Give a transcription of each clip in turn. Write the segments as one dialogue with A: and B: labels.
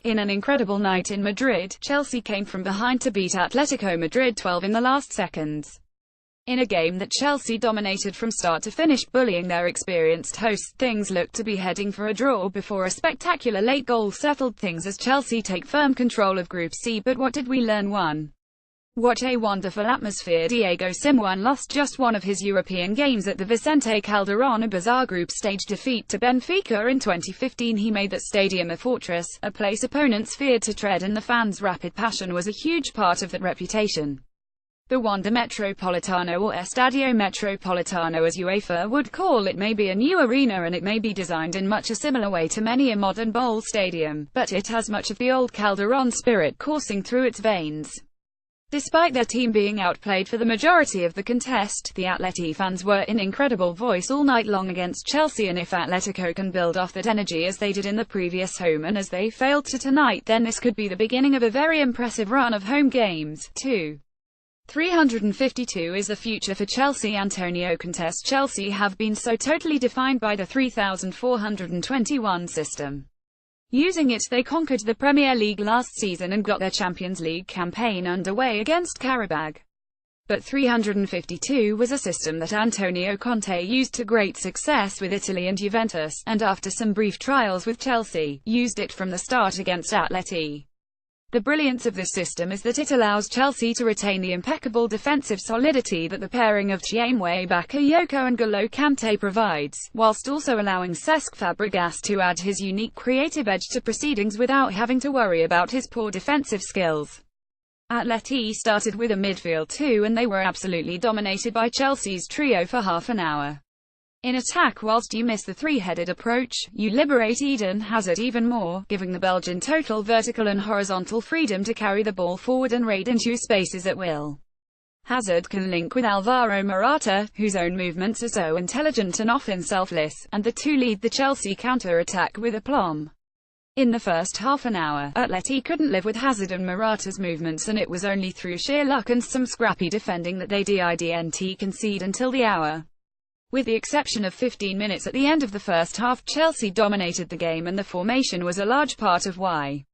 A: In an incredible night in Madrid, Chelsea came from behind to beat Atlético Madrid 12 in the last seconds. In a game that Chelsea dominated from start to finish, bullying their experienced hosts, things looked to be heading for a draw before a spectacular late goal settled things as Chelsea take firm control of Group C. But what did we learn? 1. What a wonderful atmosphere. Diego Simeone lost just one of his European games at the Vicente Calderón. A bizarre group stage defeat to Benfica in 2015. He made that stadium a fortress, a place opponents feared to tread, and the fans' rapid passion was a huge part of that reputation. The Wanda Metropolitano, or Estadio Metropolitano as UEFA would call it, may be a new arena and it may be designed in much a similar way to many a modern bowl stadium, but it has much of the old Calderón spirit coursing through its veins. Despite their team being outplayed for the majority of the contest, the Atleti fans were in incredible voice all night long against Chelsea, and if Atletico can build off that energy as they did in the previous home and as they failed to tonight, then this could be the beginning of a very impressive run of home games. 2. 352 is the future for Chelsea. Antonio Conte's Chelsea have been so totally defined by the 3421 system. Using it, they conquered the Premier League last season and got their Champions League campaign underway against Qarabag. But 352 was a system that Antonio Conte used to great success with Italy and Juventus, and after some brief trials with Chelsea, used it from the start against Atleti. The brilliance of this system is that it allows Chelsea to retain the impeccable defensive solidity that the pairing of Chiamwe Bakayoko and N'Golo Kante provides, whilst also allowing Cesc Fabregas to add his unique creative edge to proceedings without having to worry about his poor defensive skills. Atleti started with a midfield 2 and they were absolutely dominated by Chelsea's trio for half an hour. In attack, whilst you miss the three-headed approach, you liberate Eden Hazard even more, giving the Belgian total vertical and horizontal freedom to carry the ball forward and raid into spaces at will. Hazard can link with Alvaro Morata, whose own movements are so intelligent and often selfless, and the two lead the Chelsea counter-attack with aplomb. In the first half an hour, Atleti couldn't live with Hazard and Morata's movements, and it was only through sheer luck and some scrappy defending that they didn't concede until the hour. With the exception of 15 minutes at the end of the first half, Chelsea dominated the game, and the formation was a large part of why.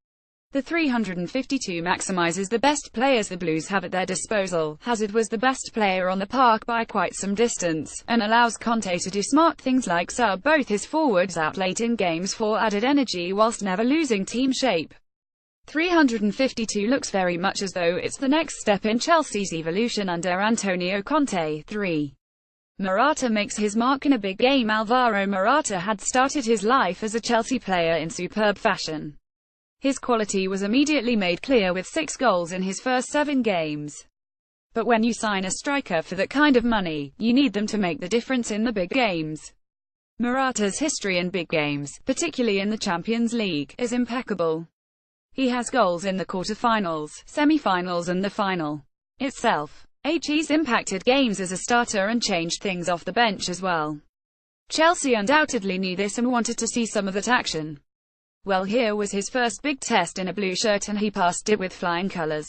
A: The 352 maximizes the best players the Blues have at their disposal. Hazard was the best player on the park by quite some distance, and allows Conte to do smart things like sub both his forwards out late in games for added energy whilst never losing team shape. 352 looks very much as though it's the next step in Chelsea's evolution under Antonio Conte. 3. Morata makes his mark in a big game. Alvaro Morata had started his life as a Chelsea player in superb fashion. His quality was immediately made clear with 6 goals in his first 7 games. But when you sign a striker for that kind of money, you need them to make the difference in the big games. Morata's history in big games, particularly in the Champions League, is impeccable. He has goals in the quarter-finals, semi-finals and the final itself. He's impacted games as a starter and changed things off the bench as well. Chelsea undoubtedly knew this and wanted to see some of that action. Well, here was his first big test in a blue shirt and he passed it with flying colours.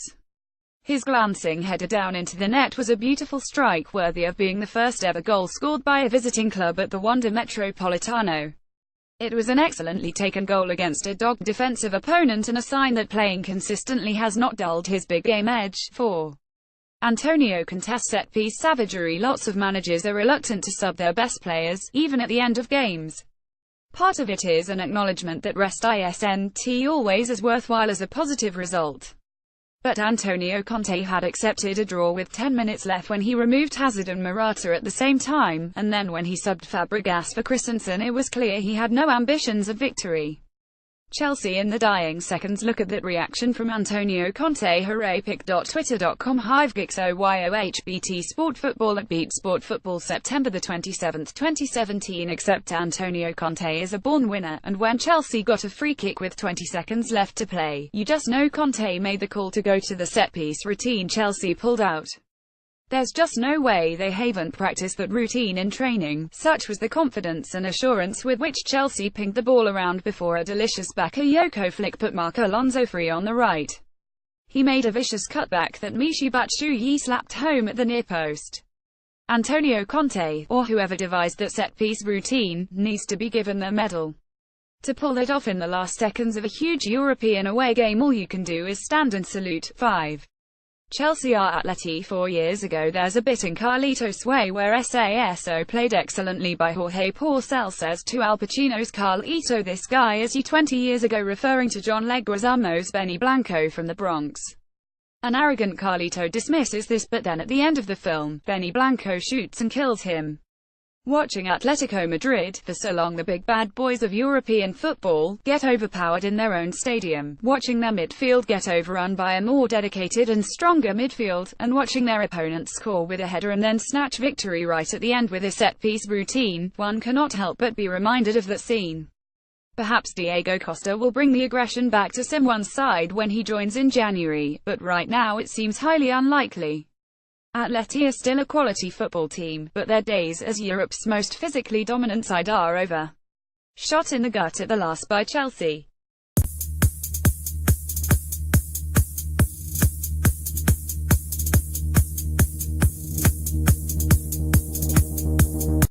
A: His glancing header down into the net was a beautiful strike worthy of being the first ever goal scored by a visiting club at the Wanda Metropolitano. It was an excellently taken goal against a dogged defensive opponent and a sign that playing consistently has not dulled his big game edge. 4. Antonio Conte's set-piece savagery. Lots of managers are reluctant to sub their best players, even at the end of games. Part of it is an acknowledgement that rest isn't always as worthwhile as a positive result. But Antonio Conte had accepted a draw with 10 minutes left when he removed Hazard and Morata at the same time, and then when he subbed Fabregas for Christensen, it was clear he had no ambitions of victory. Chelsea in the dying seconds. Look at that reaction from Antonio Conte. Hooray. Pic.twitter.com HiveGixOYOHBT Sport Football at Beat Sport Football September 27, 2017. Except Antonio Conte is a born winner, and when Chelsea got a free kick with 20 seconds left to play, you just know Conte made the call to go to the set-piece routine Chelsea pulled out. There's just no way they haven't practiced that routine in training. Such was the confidence and assurance with which Chelsea pinged the ball around before a delicious Bakayoko flick put Marc Alonso free on the right. He made a vicious cutback that Michy Batshuayi slapped home at the near post. Antonio Conte, or whoever devised that set-piece routine, needs to be given their medal. To pull it off in the last seconds of a huge European away game, all you can do is stand and salute. 5. Chelsea are Atleti. 4 years ago there's a bit in Carlitos' Way where SASO played excellently by Jorge Porcel says to Al Pacino's Carlito, "This guy is you." 20 years ago, referring to John Leguizamo's Benny Blanco from the Bronx. An arrogant Carlito dismisses this, but then at the end of the film, Benny Blanco shoots and kills him. Watching Atlético Madrid, for so long the big bad boys of European football, get overpowered in their own stadium, watching their midfield get overrun by a more dedicated and stronger midfield, and watching their opponents score with a header and then snatch victory right at the end with a set-piece routine, one cannot help but be reminded of that scene. Perhaps Diego Costa will bring the aggression back to Simeone's side when he joins in January, but right now it seems highly unlikely. Atleti are still a quality football team, but their days as Europe's most physically dominant side are over. Shot in the gut at the last by Chelsea.